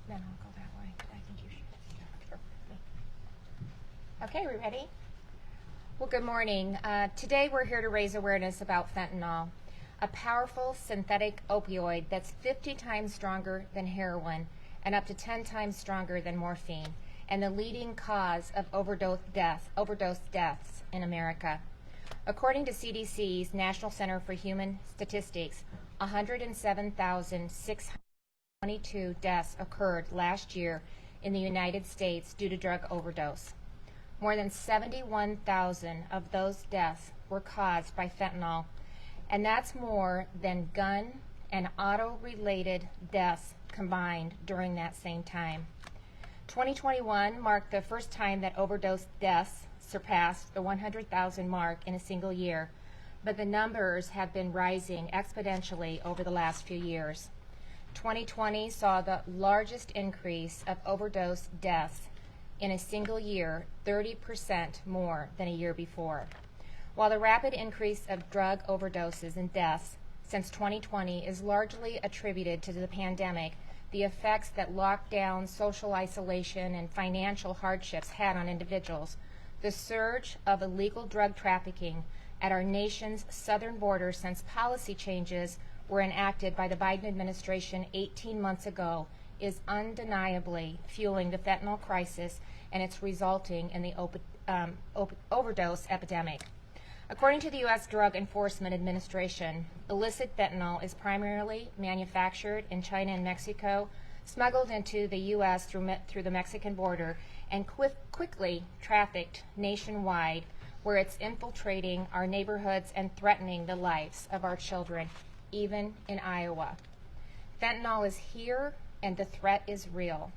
Then I'll go that way. I think you should. Okay, we ready? Well, good morning. Today we're here to raise awareness about fentanyl, a powerful synthetic opioid that's 50 times stronger than heroin and up to 10 times stronger than morphine, and the leading cause of overdose deaths in America. According to CDC's National Center for Human Statistics, 107,622 deaths occurred last year in the United States due to drug overdose. More than 71,000 of those deaths were caused by fentanyl, and that's more than gun and auto-related deaths combined during that same time. 2021 marked the first time that overdose deaths surpassed the 100,000 mark in a single year, but the numbers have been rising exponentially over the last few years. 2020 saw the largest increase of overdose deaths in a single year, 30% more than a year before. While the rapid increase of drug overdoses and deaths since 2020 is largely attributed to the pandemic, the effects that lockdown, social isolation, and financial hardships had on individuals, the surge of illegal drug trafficking at our nation's southern border since policy changes were enacted by the Biden administration 18 months ago is undeniably fueling the fentanyl crisis, and it's resulting in the overdose epidemic. According to the U.S. Drug Enforcement Administration, illicit fentanyl is primarily manufactured in China and Mexico, smuggled into the U.S. through the Mexican border, and quickly trafficked nationwide, where it's infiltrating our neighborhoods and threatening the lives of our children, even in Iowa. Fentanyl is here, and the threat is real.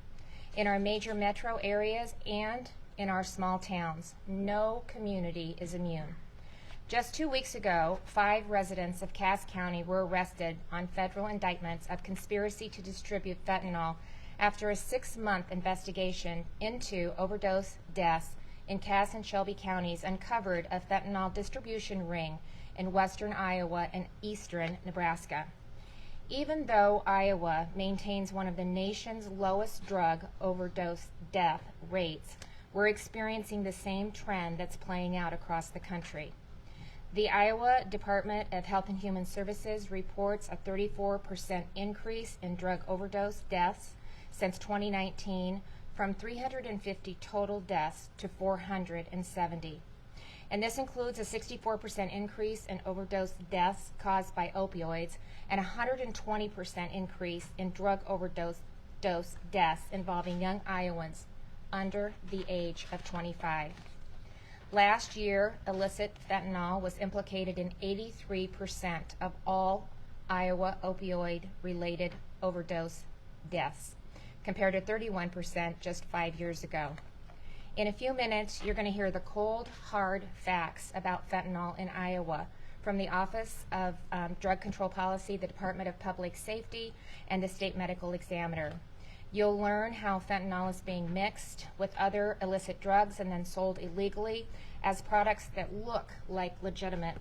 In our major metro areas and in our small towns, no community is immune. Just 2 weeks ago, 5 residents of Cass County were arrested on federal indictments of conspiracy to distribute fentanyl after a 6-month investigation into overdose deaths in Cass and Shelby counties uncovered a fentanyl distribution ring in western Iowa and eastern Nebraska. Even though Iowa maintains one of the nation's lowest drug overdose death rates, we're experiencing the same trend that's playing out across the country. The Iowa Department of Health and Human Services reports a 34% increase in drug overdose deaths since 2019, from 350 total deaths to 470. And this includes a 64% increase in overdose deaths caused by opioids and a 120% increase in drug overdose deaths involving young Iowans under the age of 25. Last year, illicit fentanyl was implicated in 83% of all Iowa opioid-related overdose deaths, compared to 31% just 5 years ago. In a few minutes, you're going to hear the cold, hard facts about fentanyl in Iowa from the Office of Drug Control Policy, the Department of Public Safety, and the State Medical Examiner. You'll learn how fentanyl is being mixed with other illicit drugs and then sold illegally as products that look like legitimate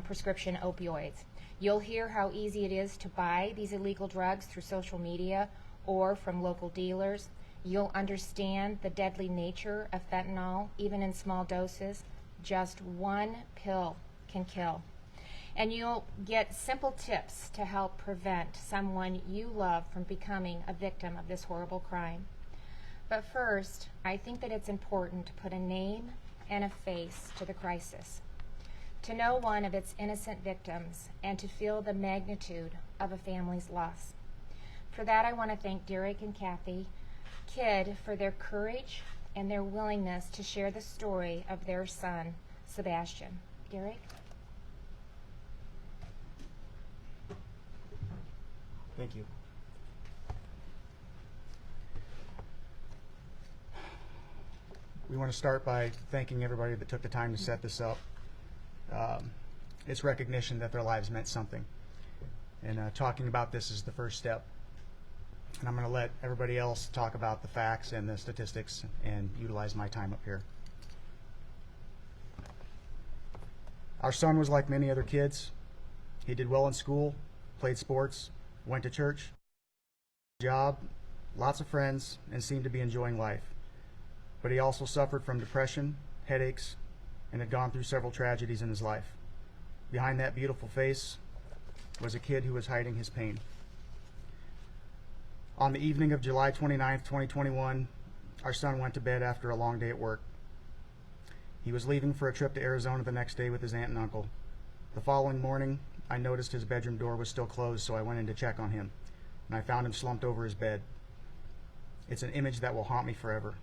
prescription opioids. You'll hear how easy it is to buy these illegal drugs through social media or from local dealers. You'll understand the deadly nature of fentanyl, even in small doses. Just one pill can kill. And you'll get simple tips to help prevent someone you love from becoming a victim of this horrible crime. But first, I think that it's important to put a name and a face to the crisis, to know one of its innocent victims, and to feel the magnitude of a family's loss. For that, I want to thank Derek and Kathy Kidd for their courage and their willingness to share the story of their son, Sebastian. Derek? Thank you. We want to start by thanking everybody that took the time to set this up. It's recognition that their lives meant something. And talking about this is the first step. And I'm going to let everybody else talk about the facts and the statistics and utilize my time up here. Our son was like many other kids. He did well in school, played sports, went to church, job, lots of friends, and seemed to be enjoying life. But he also suffered from depression, headaches, and had gone through several tragedies in his life. Behind that beautiful face was a kid who was hiding his pain. On the evening of July 29th, 2021, our son went to bed after a long day at work. He was leaving for a trip to Arizona the next day with his aunt and uncle. The following morning, I noticed his bedroom door was still closed, so I went in to check on him, and I found him slumped over his bed. It's an image that will haunt me forever.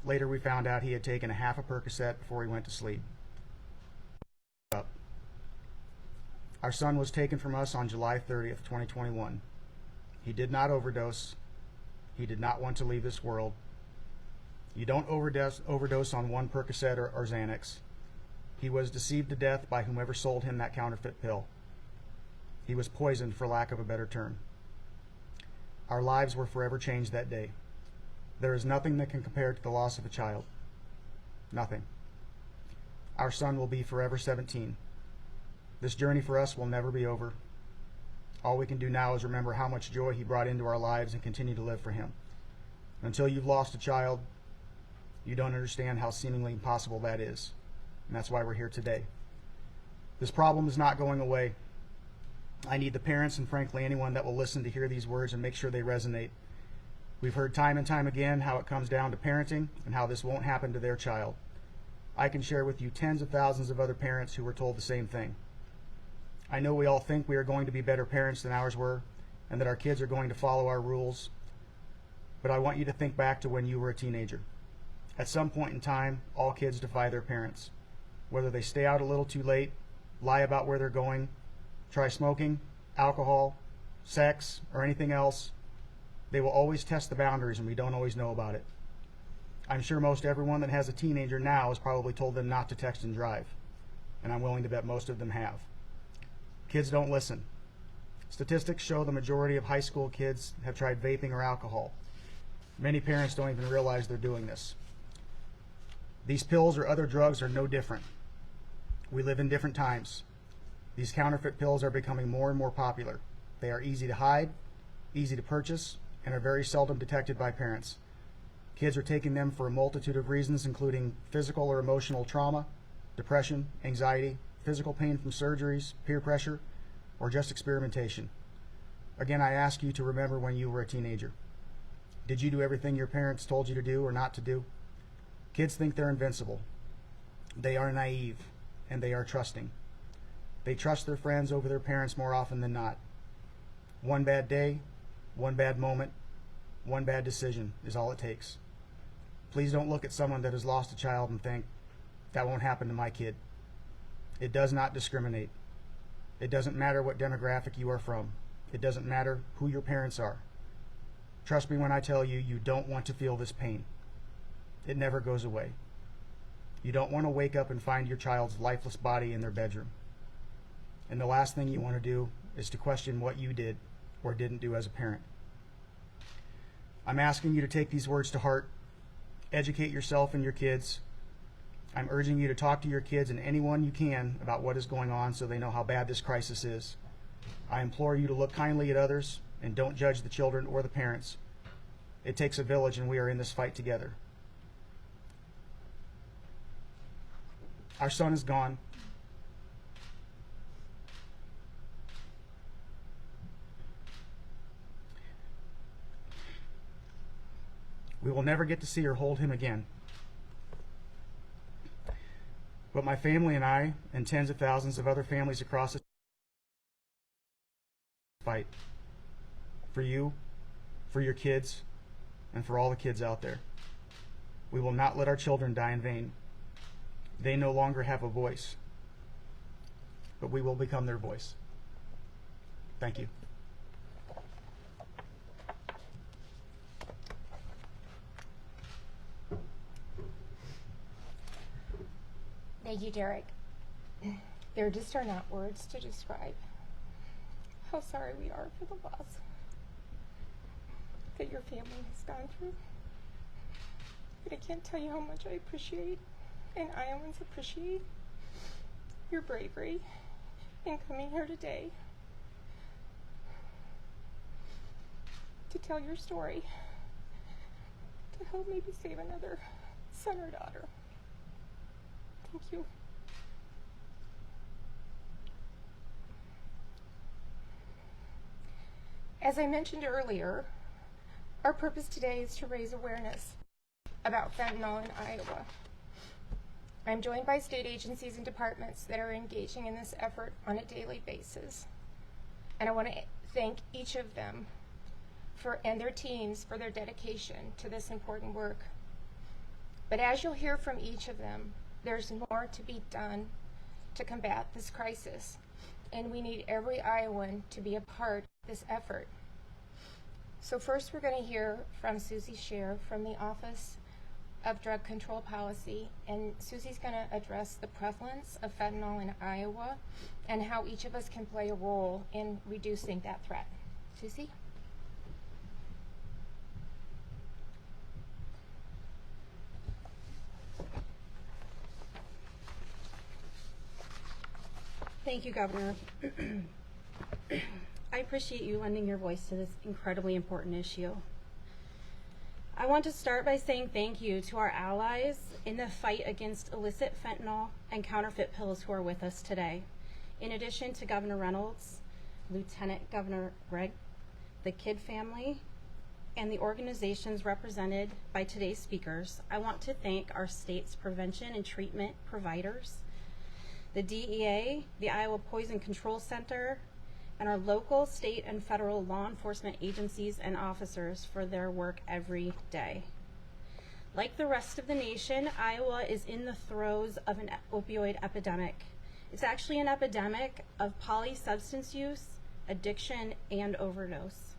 Later, we found out he had taken a half a Percocet before he went to sleep. Our son was taken from us on July 30th, 2021. He did not overdose. He did not want to leave this world. You don't overdose on one Percocet or Xanax. He was deceived to death by whomever sold him that counterfeit pill. He was poisoned, for lack of a better term. Our lives were forever changed that day. There is nothing that can compare to the loss of a child. Nothing. Our son will be forever 17. This journey for us will never be over. All we can do now is remember how much joy he brought into our lives and continue to live for him. Until you've lost a child, you don't understand how seemingly impossible that is. And that's why we're here today. This problem is not going away. I need the parents and frankly anyone that will listen to hear these words and make sure they resonate. We've heard time and time again how it comes down to parenting and how this won't happen to their child. I can share with you tens of thousands of other parents who were told the same thing. I know we all think we are going to be better parents than ours were and that our kids are going to follow our rules, but I want you to think back to when you were a teenager. At some point in time, all kids defy their parents. Whether they stay out a little too late, lie about where they're going, try smoking, alcohol, sex, or anything else, they will always test the boundaries and we don't always know about it. I'm sure most everyone that has a teenager now has probably told them not to text and drive, and I'm willing to bet most of them have. Kids don't listen. Statistics show the majority of high school kids have tried vaping or alcohol. Many parents don't even realize they're doing this. These pills or other drugs are no different. We live in different times. These counterfeit pills are becoming more and more popular. They are easy to hide, easy to purchase, and are very seldom detected by parents. Kids are taking them for a multitude of reasons, including physical or emotional trauma, depression, anxiety, physical pain from surgeries, peer pressure, or just experimentation. Again, I ask you to remember when you were a teenager. Did you do everything your parents told you to do or not to do? Kids think they're invincible. They are naive, and they are trusting. They trust their friends over their parents more often than not. One bad day, one bad moment, one bad decision is all it takes. Please don't look at someone that has lost a child and think, that won't happen to my kid. It does not discriminate. It doesn't matter what demographic you are from. It doesn't matter who your parents are. Trust me when I tell you, you don't want to feel this pain. It never goes away. You don't want to wake up and find your child's lifeless body in their bedroom. And the last thing you want to do is to question what you did or didn't do as a parent. I'm asking you to take these words to heart. Educate yourself and your kids. I'm urging you to talk to your kids and anyone you can about what is going on so they know how bad this crisis is. I implore you to look kindly at others and don't judge the children or the parents. It takes a village and we are in this fight together. Our son is gone. We will never get to see or hold him again. But my family and I, and tens of thousands of other families across the fight for you, for your kids, and for all the kids out there. We will not let our children die in vain. They no longer have a voice, but we will become their voice. Thank you. Thank you, Derek. There just are not words to describe how sorry we are for the loss that your family has gone through. But I can't tell you how much I appreciate, and Iowans appreciate, your bravery in coming here today to tell your story, to help maybe save another son or daughter. Thank you. As I mentioned earlier, our purpose today is to raise awareness about fentanyl in Iowa. I'm joined by state agencies and departments that are engaging in this effort on a daily basis. And I want to thank each of them and their teams for their dedication to this important work. But as you'll hear from each of them, there's more to be done to combat this crisis, and we need every Iowan to be a part of this effort. So first we're going to hear from Susie Scher from the Office of Drug Control Policy, and Susie's going to address the prevalence of fentanyl in Iowa and how each of us can play a role in reducing that threat. Susie? Thank you, Governor. I appreciate you lending your voice to this incredibly important issue. I want to start by saying thank you to our allies in the fight against illicit fentanyl and counterfeit pills who are with us today. In addition to Governor Reynolds, Lieutenant Governor Gregg, the Kidd family, and the organizations represented by today's speakers, I want to thank our state's prevention and treatment providers, the DEA, the Iowa Poison Control Center, and our local, state, and federal law enforcement agencies and officers for their work every day. Like the rest of the nation, Iowa is in the throes of an opioid epidemic. It's actually an epidemic of polysubstance use, addiction, and overdose.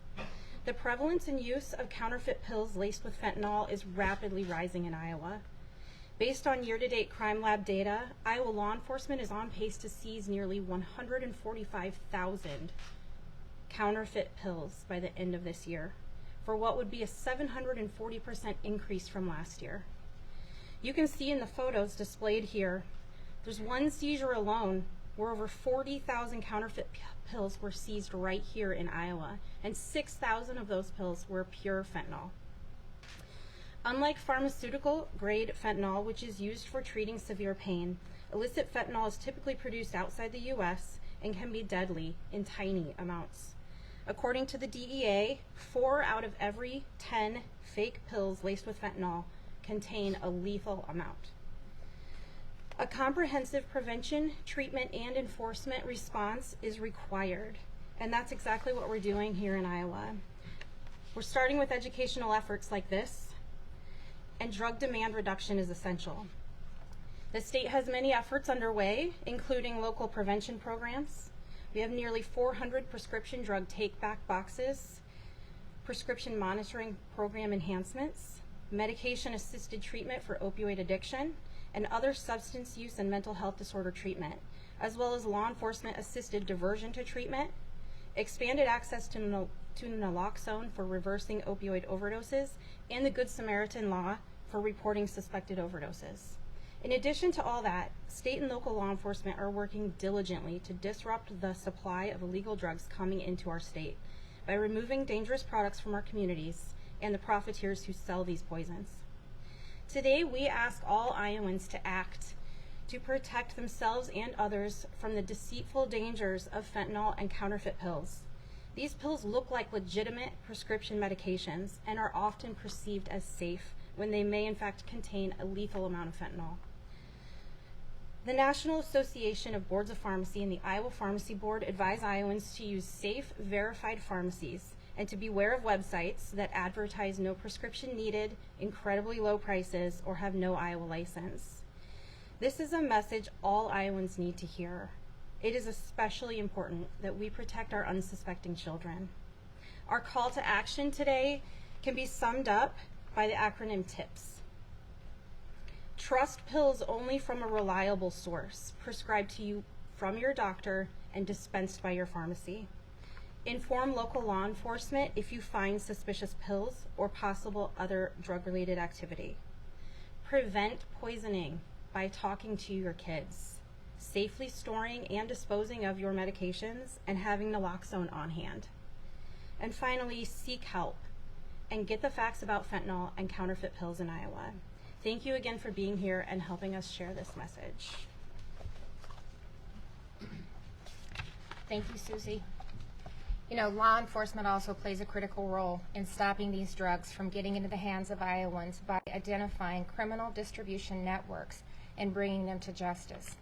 The prevalence and use of counterfeit pills laced with fentanyl is rapidly rising in Iowa. Based on year-to-date crime lab data, Iowa law enforcement is on pace to seize nearly 145,000 counterfeit pills by the end of this year, for what would be a 740% increase from last year. You can see in the photos displayed here, there's one seizure alone where over 40,000 counterfeit pills were seized right here in Iowa, and 6,000 of those pills were pure fentanyl. Unlike pharmaceutical-grade fentanyl, which is used for treating severe pain, illicit fentanyl is typically produced outside the U.S. and can be deadly in tiny amounts. According to the DEA, 4 out of every 10 fake pills laced with fentanyl contain a lethal amount. A comprehensive prevention, treatment, and enforcement response is required, and that's exactly what we're doing here in Iowa. We're starting with educational efforts like this, and drug demand reduction is essential. The state has many efforts underway, including local prevention programs. We have nearly 400 prescription drug take-back boxes, prescription monitoring program enhancements, medication-assisted treatment for opioid addiction, and other substance use and mental health disorder treatment, as well as law enforcement-assisted diversion to treatment, expanded access to naloxone for reversing opioid overdoses, and the Good Samaritan law for reporting suspected overdoses. In addition to all that, state and local law enforcement are working diligently to disrupt the supply of illegal drugs coming into our state by removing dangerous products from our communities and the profiteers who sell these poisons. Today, we ask all Iowans to act to protect themselves and others from the deceitful dangers of fentanyl and counterfeit pills. These pills look like legitimate prescription medications and are often perceived as safe when they may in fact contain a lethal amount of fentanyl. The National Association of Boards of Pharmacy and the Iowa Pharmacy Board advise Iowans to use safe, verified pharmacies and to beware of websites that advertise no prescription needed, incredibly low prices, or have no Iowa license. This is a message all Iowans need to hear. It is especially important that we protect our unsuspecting children. Our call to action today can be summed up by the acronym TIPS. Trust pills only from a reliable source, prescribed to you from your doctor and dispensed by your pharmacy. Inform local law enforcement if you find suspicious pills or possible other drug-related activity. Prevent poisoning by talking to your kids, safely storing and disposing of your medications, and having naloxone on hand. And finally, seek help and get the facts about fentanyl and counterfeit pills in Iowa. Thank you again for being here and helping us share this message. Thank you, Susie. You know, law enforcement also plays a critical role in stopping these drugs from getting into the hands of Iowans by identifying criminal distribution networks and bringing them to justice.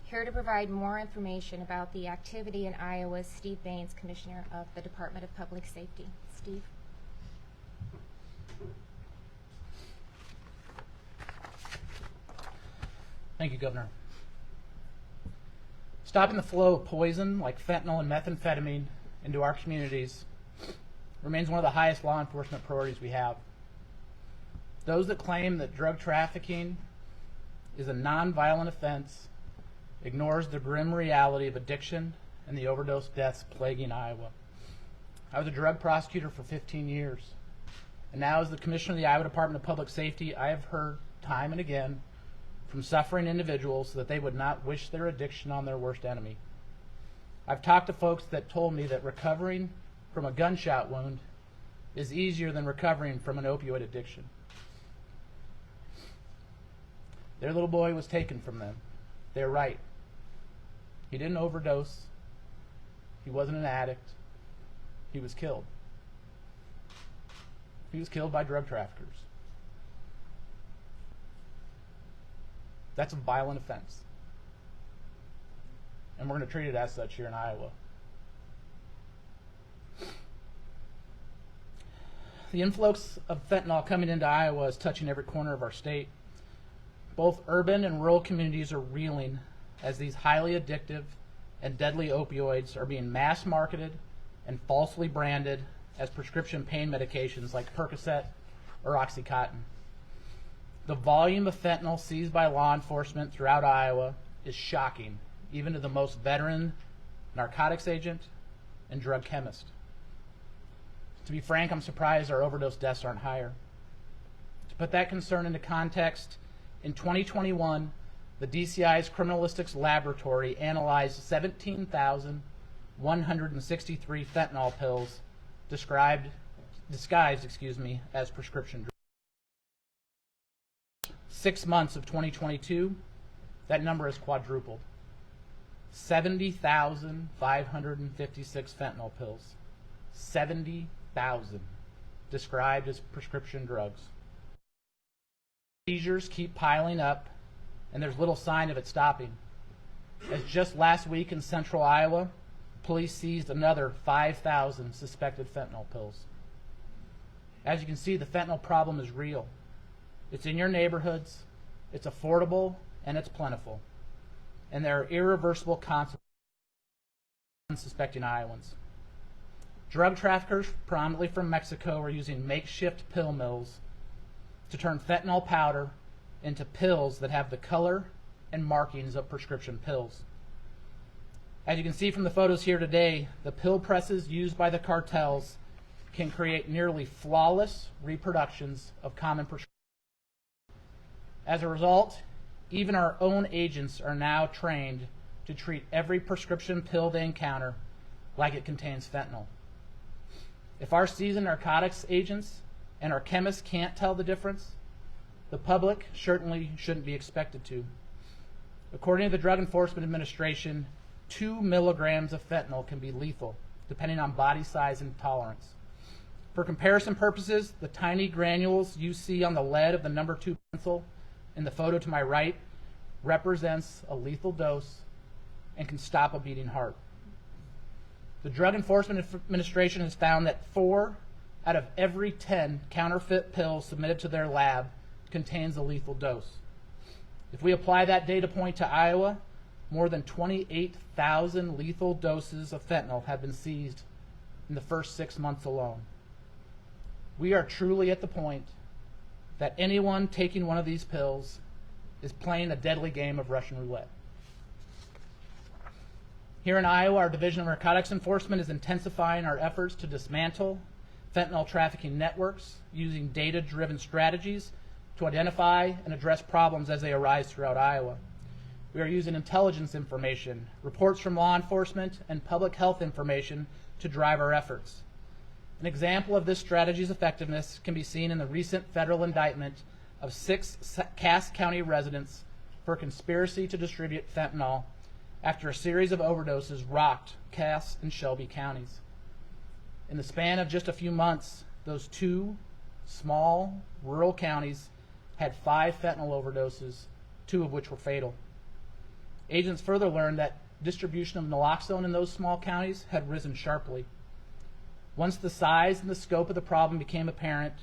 Here to provide more information about the activity in Iowa is Steve Baines, Commissioner of the Department of Public Safety. Steve. Thank you, Governor. Stopping the flow of poison like fentanyl and methamphetamine into our communities remains one of the highest law enforcement priorities we have. Those that claim that drug trafficking is a nonviolent offense ignores the grim reality of addiction and the overdose deaths plaguing Iowa. I was a drug prosecutor for 15 years, and now as the Commissioner of the Iowa Department of Public Safety, I have heard time and again from suffering individuals that they would not wish their addiction on their worst enemy. I've talked to folks that told me that recovering from a gunshot wound is easier than recovering from an opioid addiction. Their little boy was taken from them. They're right. He didn't overdose. He wasn't an addict. He was killed. He was killed by drug traffickers. That's a violent offense. And we're going to treat it as such here in Iowa. The influx of fentanyl coming into Iowa is touching every corner of our state. Both urban and rural communities are reeling as these highly addictive and deadly opioids are being mass marketed and falsely branded as prescription pain medications like Percocet or Oxycontin. The volume of fentanyl seized by law enforcement throughout Iowa is shocking, even to the most veteran narcotics agent and drug chemist. To be frank, I'm surprised our overdose deaths aren't higher. To put that concern into context, in 2021, the DCI's Criminalistics Laboratory analyzed 17,163 fentanyl pills disguised as prescription drugs. 6 months of 2022, that number has quadrupled. 70,556 fentanyl pills. 70,000 described as prescription drugs. Seizures keep piling up, and there's little sign of it stopping. As just last week in central Iowa, police seized another 5,000 suspected fentanyl pills. As you can see, the fentanyl problem is real. It's in your neighborhoods, it's affordable, and it's plentiful. And there are irreversible consequences for unsuspecting Iowans. Drug traffickers, predominantly from Mexico, are using makeshift pill mills to turn fentanyl powder into pills that have the color and markings of prescription pills. As you can see from the photos here today, the pill presses used by the cartels can create nearly flawless reproductions of common prescription. As a result, even our own agents are now trained to treat every prescription pill they encounter like it contains fentanyl. If our seasoned narcotics agents and our chemists can't tell the difference, the public certainly shouldn't be expected to. According to the Drug Enforcement Administration, 2 milligrams of fentanyl can be lethal, depending on body size and tolerance. For comparison purposes, the tiny granules you see on the lead of the number 2 pencil in the photo to my right represents a lethal dose and can stop a beating heart. The Drug Enforcement Administration has found that 4 out of every 10 counterfeit pills submitted to their lab contains a lethal dose. If we apply that data point to Iowa, more than 28,000 lethal doses of fentanyl have been seized in the first 6 months alone. We are truly at the point that anyone taking one of these pills is playing a deadly game of Russian roulette. Here in Iowa, our Division of Narcotics Enforcement is intensifying our efforts to dismantle fentanyl trafficking networks using data-driven strategies to identify and address problems as they arise throughout Iowa. We are using intelligence information, reports from law enforcement, and public health information to drive our efforts. An example of this strategy's effectiveness can be seen in the recent federal indictment of 6 Cass County residents for conspiracy to distribute fentanyl after a series of overdoses rocked Cass and Shelby counties. In the span of just a few months, those 2 small rural counties had 5 fentanyl overdoses, 2 of which were fatal. Agents further learned that distribution of naloxone in those small counties had risen sharply. Once the size and the scope of the problem became apparent,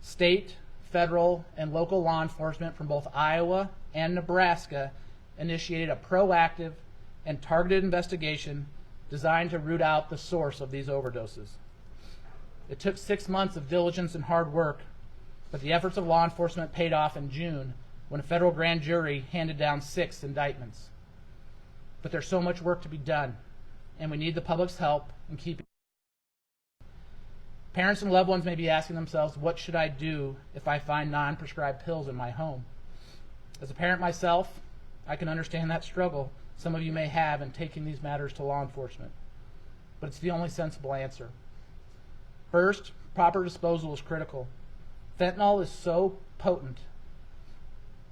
state, federal, and local law enforcement from both Iowa and Nebraska initiated a proactive and targeted investigation designed to root out the source of these overdoses. It took 6 months of diligence and hard work, but the efforts of law enforcement paid off in June when a federal grand jury handed down 6 indictments. But there's so much work to be done, and we need the public's help in keeping. Parents and loved ones may be asking themselves, what should I do if I find non-prescribed pills in my home? As a parent myself, I can understand that struggle some of you may have in taking these matters to law enforcement, but it's the only sensible answer. First, proper disposal is critical. Fentanyl is so potent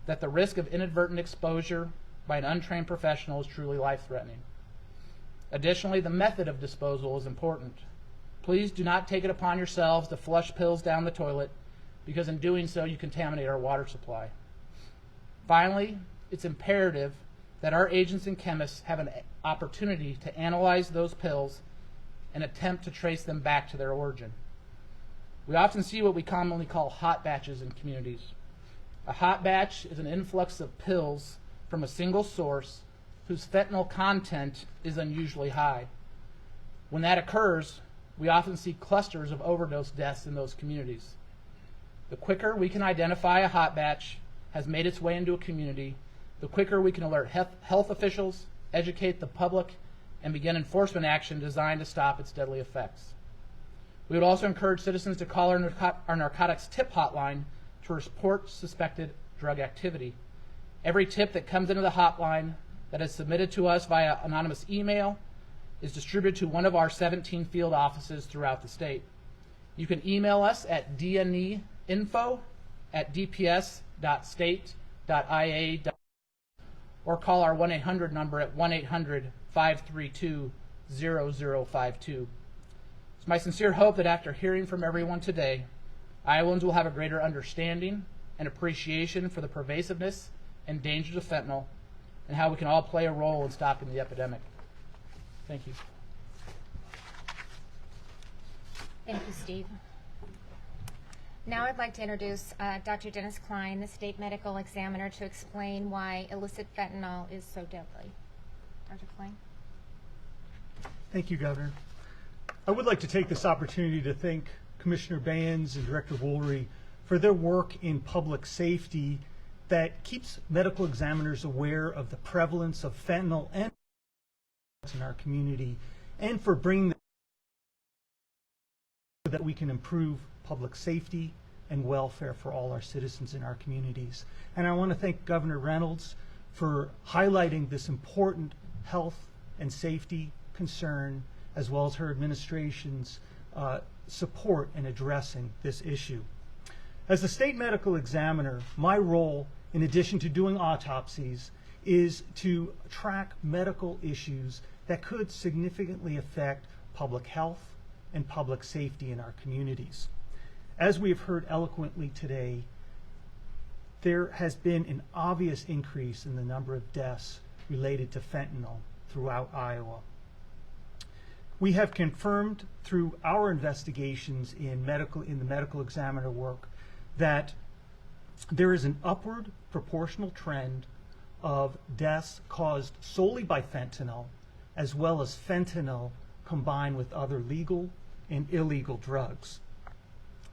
that the risk of inadvertent exposure by an untrained professional is truly life-threatening. Additionally, the method of disposal is important. Please do not take it upon yourselves to flush pills down the toilet, because in doing so you contaminate our water supply. Finally, it's imperative that our agents and chemists have an opportunity to analyze those pills and attempt to trace them back to their origin. We often see what we commonly call hot batches in communities. A hot batch is an influx of pills from a single source whose fentanyl content is unusually high. When that occurs, we often see clusters of overdose deaths in those communities. The quicker we can identify a hot batch has made its way into a community, the quicker we can alert health officials, educate the public, and begin enforcement action designed to stop its deadly effects. We would also encourage citizens to call our Narcotics Tip Hotline to report suspected drug activity. Every tip that comes into the hotline that is submitted to us via anonymous email is distributed to one of our 17 field offices throughout the state. You can email us at dneinfo@dps.state.ia or call our 1-800 number at 1-800-532-0052. It's my sincere hope that after hearing from everyone today, Iowans will have a greater understanding and appreciation for the pervasiveness and dangers of fentanyl and how we can all play a role in stopping the epidemic. Thank you. Thank you, Steve. Now I'd like to introduce Dr. Dennis Klein, the state medical examiner, to explain why illicit fentanyl is so deadly. Dr. Klein. Thank you, Governor. I would like to take this opportunity to thank Commissioner Baines and Director Woolery for their work in public safety that keeps medical examiners aware of the prevalence of fentanyl and in our community, and for bringing them so that we can improve public safety and welfare for all our citizens in our communities. And I want to thank Governor Reynolds for highlighting this important health and safety concern, as well as her administration's support in addressing this issue. As the state medical examiner, my role, in addition to doing autopsies, is to track medical issues that could significantly affect public health and public safety in our communities. As we have heard eloquently today, there has been an obvious increase in the number of deaths related to fentanyl throughout Iowa. We have confirmed through our investigations in the medical examiner work that there is an upward proportional trend of deaths caused solely by fentanyl, as well as fentanyl combined with other legal and illegal drugs.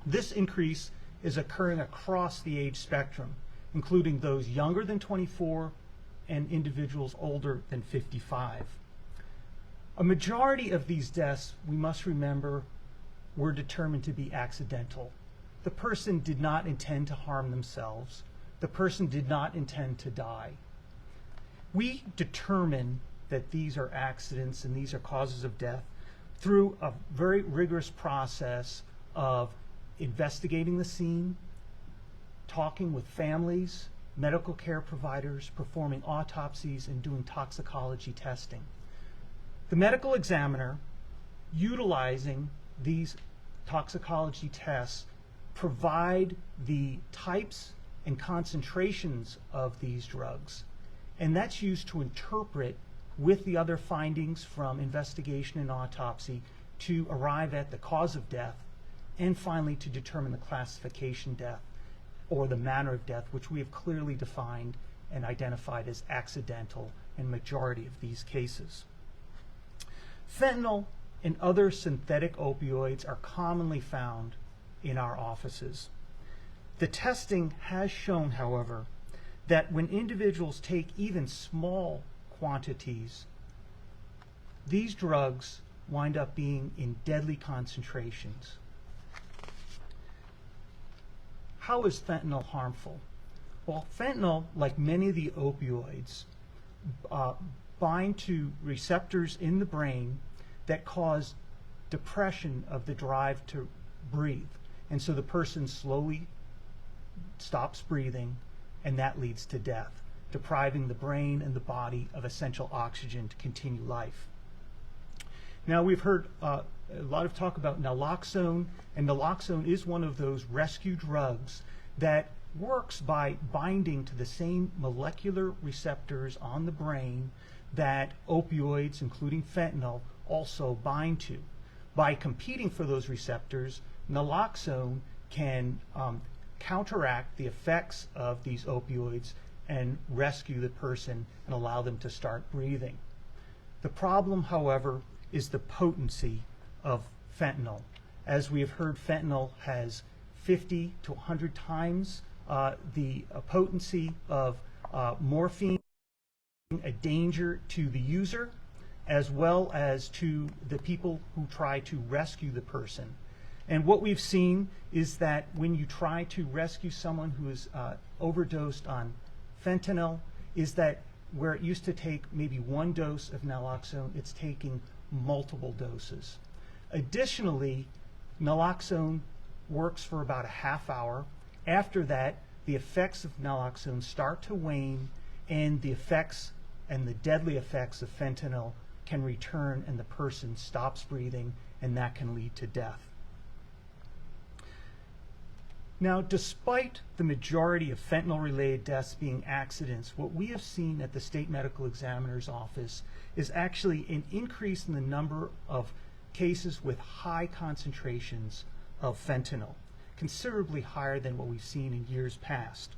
This increase is occurring across the age spectrum, including those younger than 24 and individuals older than 55. A majority of these deaths, we must remember, were determined to be accidental. The person did not intend to harm themselves. The person did not intend to die. We determine that these are accidents and these are causes of death through a very rigorous process of investigating the scene, talking with families, medical care providers, performing autopsies, and doing toxicology testing. The medical examiner, utilizing these toxicology tests, provide the types and concentrations of these drugs, and that's used to interpret with the other findings from investigation and autopsy to arrive at the cause of death, and finally to determine the classification death or the manner of death, which we have clearly defined and identified as accidental in majority of these cases. Fentanyl and other synthetic opioids are commonly found in our offices. The testing has shown, however, that when individuals take even small quantities, these drugs wind up being in deadly concentrations. How is fentanyl harmful? Well, fentanyl, like many of the opioids, bind to receptors in the brain that cause depression of the drive to breathe. And so the person slowly stops breathing, and that leads to death, depriving the brain and the body of essential oxygen to continue life. Now, we've heard a lot of talk about naloxone, and naloxone is one of those rescue drugs that works by binding to the same molecular receptors on the brain that opioids, including fentanyl, also bind to. By competing for those receptors, naloxone can counteract the effects of these opioids and rescue the person and allow them to start breathing. The problem, however, is the potency of fentanyl. As we have heard, fentanyl has 50 to 100 times the potency of morphine, a danger to the user as well as to the people who try to rescue the person. And what we've seen is that when you try to rescue someone who is overdosed on fentanyl, is that where it used to take maybe one dose of naloxone, it's taking multiple doses. Additionally, naloxone works for about a half hour. After that, the effects of naloxone start to wane, and the effects and the deadly effects of fentanyl can return, and the person stops breathing, and that can lead to death. Now, despite the majority of fentanyl-related deaths being accidents, what we have seen at the State Medical Examiner's Office is actually an increase in the number of cases with high concentrations of fentanyl, considerably higher than what we've seen in years past.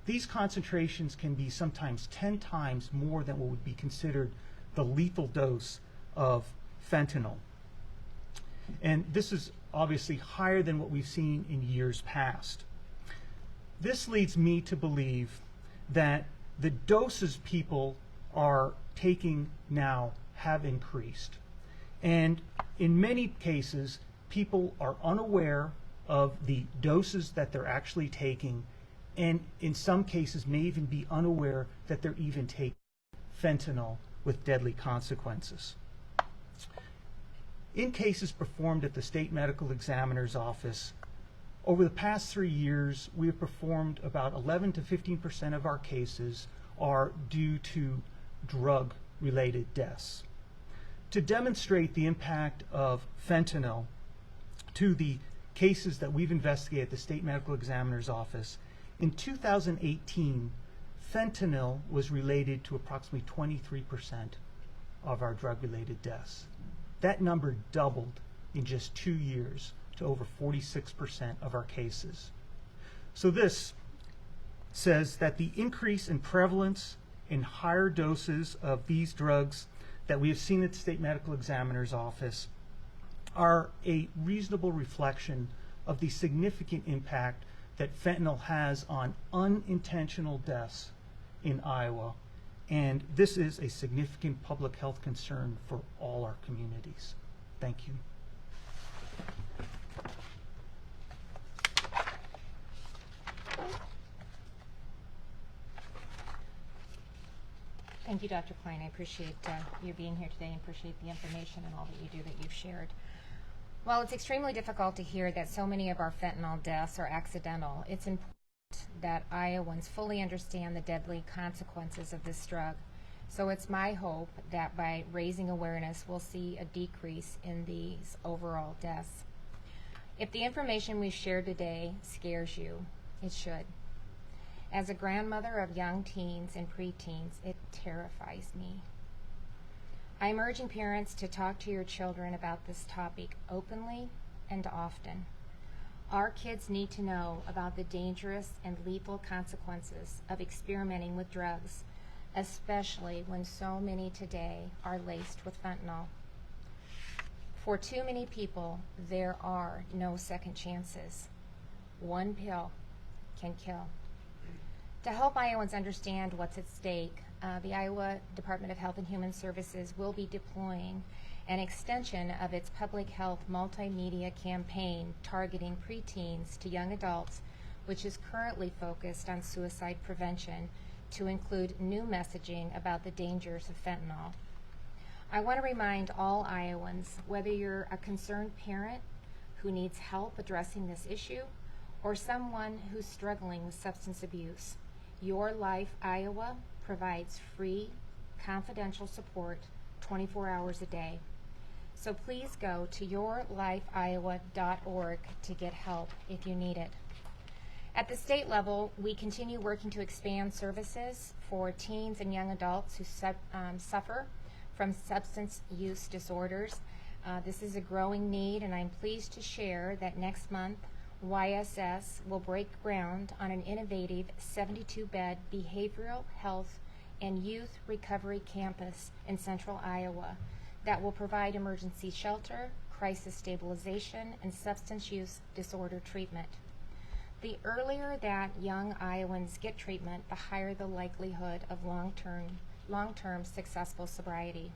These concentrations can be sometimes 10 times more than what would be considered the lethal dose of fentanyl. And this is obviously higher than what we've seen in years past. This leads me to believe that the doses people are taking now have increased. And in many cases, people are unaware of the doses that they're actually taking, and in some cases may even be unaware that they're even taking fentanyl with deadly consequences. In cases performed at the State Medical Examiner's Office, over the past 3 years, we have performed about 11 to 15% of our cases are due to drug-related deaths. To demonstrate the impact of fentanyl to the cases that we've investigated at the State Medical Examiner's Office, in 2018, fentanyl was related to approximately 23% of our drug-related deaths. That number doubled in just 2 years to over 46% of our cases. So this says that the increase in prevalence in higher doses of these drugs that we have seen at the state medical examiner's office are a reasonable reflection of the significant impact that fentanyl has on unintentional deaths in Iowa. And this is a significant public health concern for all our communities. Thank you. Thank you, Dr. Klein. I appreciate you being here today and appreciate the information and all that you do that you've shared. While it's extremely difficult to hear that so many of our fentanyl deaths are accidental, it's important that Iowans fully understand the deadly consequences of this drug. So it's my hope that by raising awareness, we'll see a decrease in these overall deaths. If the information we've shared today scares you, it should. As a grandmother of young teens and preteens, it terrifies me. I'm urging parents to talk to your children about this topic openly and often. Our kids need to know about the dangerous and lethal consequences of experimenting with drugs, especially when so many today are laced with fentanyl. For too many people, there are no second chances. One pill can kill. To help Iowans understand what's at stake, the Iowa Department of Health and Human Services will be deploying an extension of its public health multimedia campaign targeting preteens to young adults, which is currently focused on suicide prevention, to include new messaging about the dangers of fentanyl. I want to remind all Iowans, whether you're a concerned parent who needs help addressing this issue or someone who's struggling with substance abuse, Your Life Iowa provides free, confidential support 24 hours a day. So please go to yourlifeiowa.org to get help if you need it. At the state level, we continue working to expand services for teens and young adults who suffer from substance use disorders. This is a growing need, and I'm pleased to share that next month, YSS will break ground on an innovative 72-bed behavioral health and youth recovery campus in central Iowa that will provide emergency shelter, crisis stabilization, and substance use disorder treatment. The earlier that young Iowans get treatment, the higher the likelihood of long-term successful sobriety.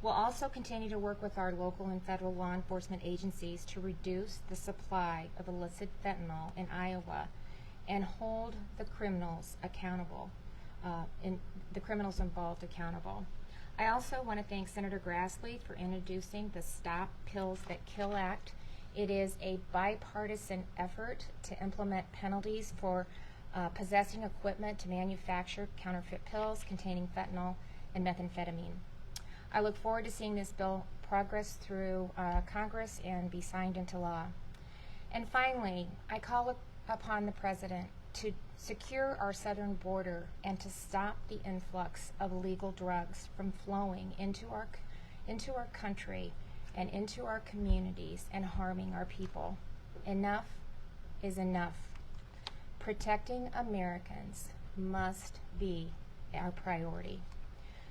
We'll also continue to work with our local and federal law enforcement agencies to reduce the supply of illicit fentanyl in Iowa and hold the criminals accountable, the criminals involved accountable. I also want to thank Senator Grassley for introducing the Stop Pills That Kill Act. It is a bipartisan effort to implement penalties for possessing equipment to manufacture counterfeit pills containing fentanyl and methamphetamine. I look forward to seeing this bill progress through Congress and be signed into law. And finally, I call upon the President to secure our southern border and to stop the influx of illegal drugs from flowing into our country and into our communities and harming our people. Enough is enough. Protecting Americans must be our priority.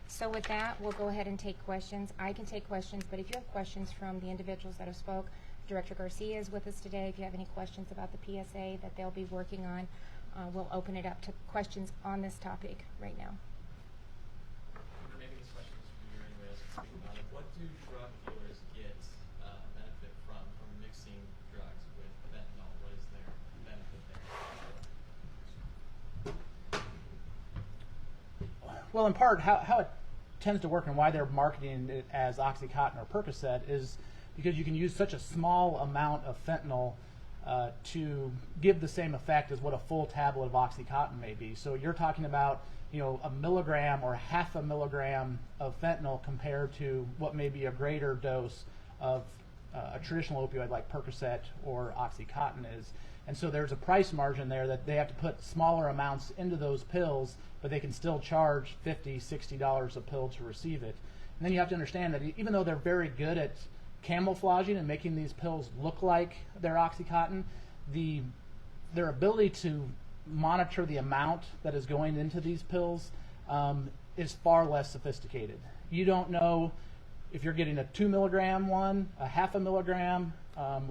So with that, we'll go ahead and take questions. I can take questions, but if you have questions from the individuals that have spoke, Director Garcia is with us today. If you have any questions about the PSA that they'll be working on, we'll open it up to questions on this topic right now. Maybe this question is for you anyways. What do drug dealers get benefit from mixing drugs with fentanyl? What is their benefit there? Well, in part, how it tends to work and why they're marketing it as Oxycontin or Percocet is because you can use such a small amount of fentanyl to give the same effect as what a full tablet of Oxycontin may be. So you're talking about, a milligram or half a milligram of fentanyl compared to what may be a greater dose of a traditional opioid like Percocet or Oxycontin is. And so there's a price margin there that they have to put smaller amounts into those pills, but they can still charge $50, $60 a pill to receive it. And then you have to understand that even though they're very good at camouflaging and making these pills look like they're OxyContin, their ability to monitor the amount that is going into these pills is far less sophisticated. You don't know if you're getting a 2 milligram one, a half a milligram,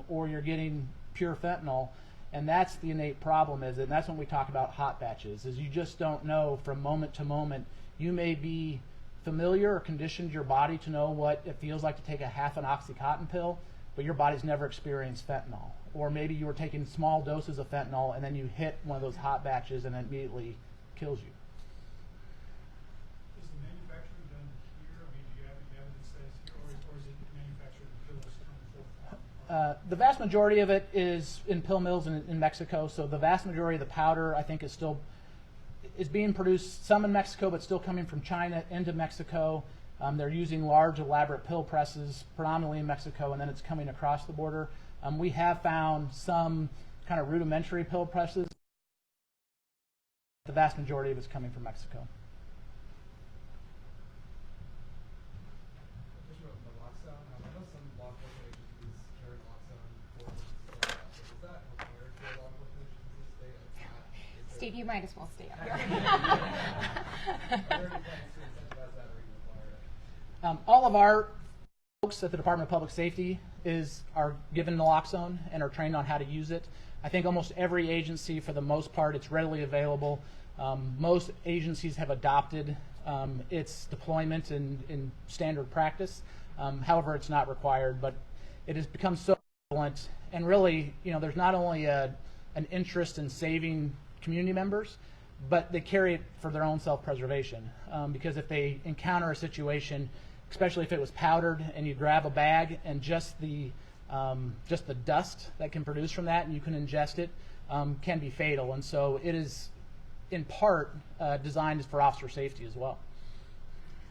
or you're getting pure fentanyl. And that's the innate problem, and that's when we talk about hot batches, is you just don't know from moment to moment. You may be familiar or conditioned your body to know what it feels like to take a half an OxyContin pill, but your body's never experienced fentanyl. Or maybe you were taking small doses of fentanyl and then you hit one of those hot batches and it immediately kills you. Is the manufacturing done here? I mean, do you have any evidence that it's here, or is it manufactured in pills coming forth? The vast majority of it is in pill mills in Mexico, so the vast majority of the powder, I think, is being produced, some in Mexico, but still coming from China into Mexico. They're using large, elaborate pill presses, predominantly in Mexico, and then it's coming across the border. We have found some kind of rudimentary pill presses. The vast majority of it's coming from Mexico. Naloxone. I know some law enforcement agencies carry naloxone for is that required for law enforcement agencies to stay? It's not. Steve, you might as well stay up here. Are there any plans to incentivize that or even require it? All of our folks at the Department of Public Safety are given naloxone and are trained on how to use it. I think almost every agency, for the most part, it's readily available. Most agencies have adopted its deployment in standard practice. However, it's not required, but it has become so prevalent. And really, there's not only an interest in saving community members, but they carry it for their own self-preservation. Because if they encounter a situation, especially if it was powdered and you grab a bag and just the dust that can produce from that and you can ingest it can be fatal. And so it is in part designed for officer safety as well.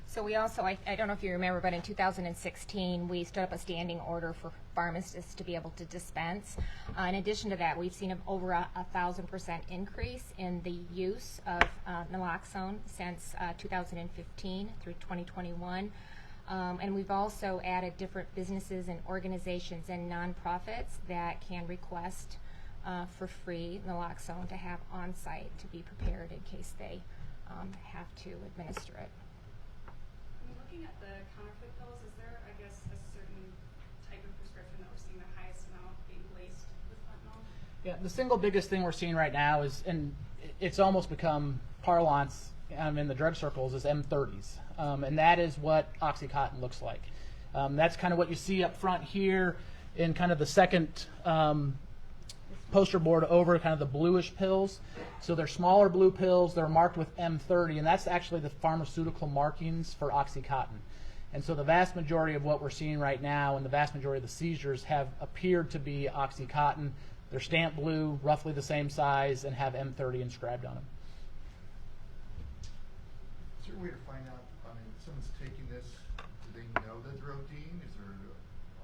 So we also, I don't know if you remember, but in 2016 we stood up a standing order for pharmacists to be able to dispense. In addition to that, we've seen over a 1,000% increase in the use of naloxone since 2015 through 2021. And we've also added different businesses and organizations and nonprofits that can request for free naloxone to have on site to be prepared in case they have to administer it. Looking at the counterfeit pills, is there, I guess, a certain type of prescription that we're seeing the highest amount being laced with fentanyl? Yeah, the single biggest thing we're seeing right now is, and it's almost become parlance in the drug circles, is M30s. And that is what OxyContin looks like. That's kind of what you see up front here in kind of the second poster board over, kind of the bluish pills. So they're smaller blue pills. They're marked with M30, and that's actually the pharmaceutical markings for OxyContin. And so the vast majority of what we're seeing right now and the vast majority of the seizures have appeared to be OxyContin. They're stamped blue, roughly the same size, and have M30 inscribed on them. Is there a way to find out, I mean, if someone's taking this, do they know that they're ODing? Is there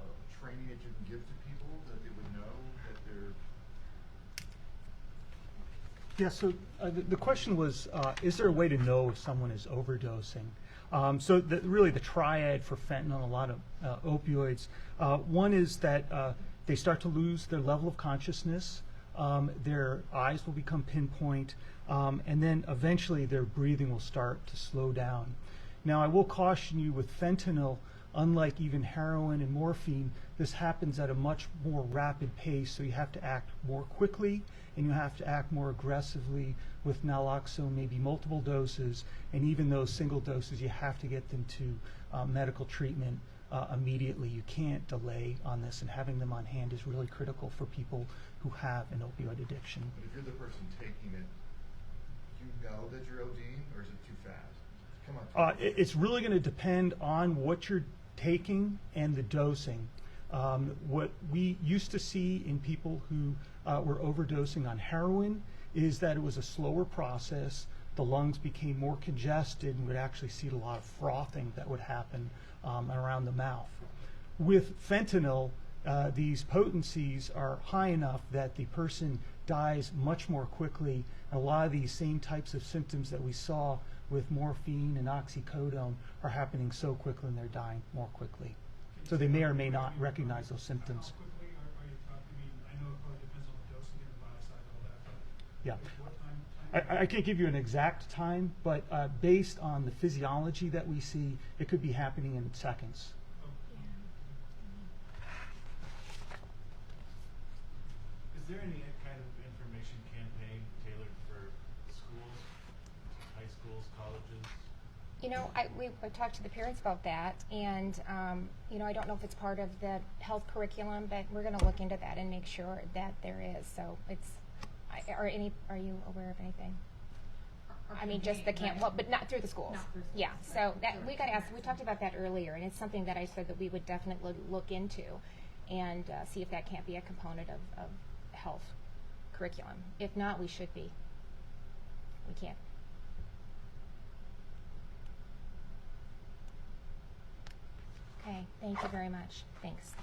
a training that you can give to people that they would know that they're... Yeah, so the question was, is there a way to know if someone is overdosing? So really the triad for fentanyl and a lot of opioids, one is that they start to lose their level of consciousness, their eyes will become pinpoint, and then eventually their breathing will start to slow down. Now I will caution you with fentanyl, unlike even heroin and morphine, this happens at a much more rapid pace, so you have to act more quickly and you have to act more aggressively. With naloxone, maybe multiple doses, and even those single doses, you have to get them to medical treatment immediately. You can't delay on this, and having them on hand is really critical for people who have an opioid addiction. But if you're the person taking it, do you know that you're ODing, or is it too fast? Come on. It's really going to depend on what you're taking and the dosing. What we used to see in people who were overdosing on heroin is that it was a slower process. The lungs became more congested, and we'd actually see a lot of frothing that would happen around the mouth. With fentanyl, these potencies are high enough that the person dies much more quickly. And a lot of these same types of symptoms that we saw with morphine and oxycodone are happening so quickly and they're dying more quickly. So they may or may not recognize those symptoms. How quickly are you talking? I mean, I know it probably depends on the dosing and the biocide and all that, but Yeah. what time? I can't give you an exact time, but based on the physiology that we see, it could be happening in seconds. Is there any kind of information campaign tailored for schools, high schools, colleges? You know, we talked to the parents about that, and you know, I don't know if it's part of the health curriculum, but we're going to look into that and make sure that there is. So it's, are you aware of anything? I mean, just the camp, well, but not through the schools. Not through schools. Yeah, so that we got to ask. We talked about that earlier, and it's something that I said that we would definitely look into, and see if that can't be a component of health curriculum. If not, we should be. We can't. Okay, thank you very much. Thanks.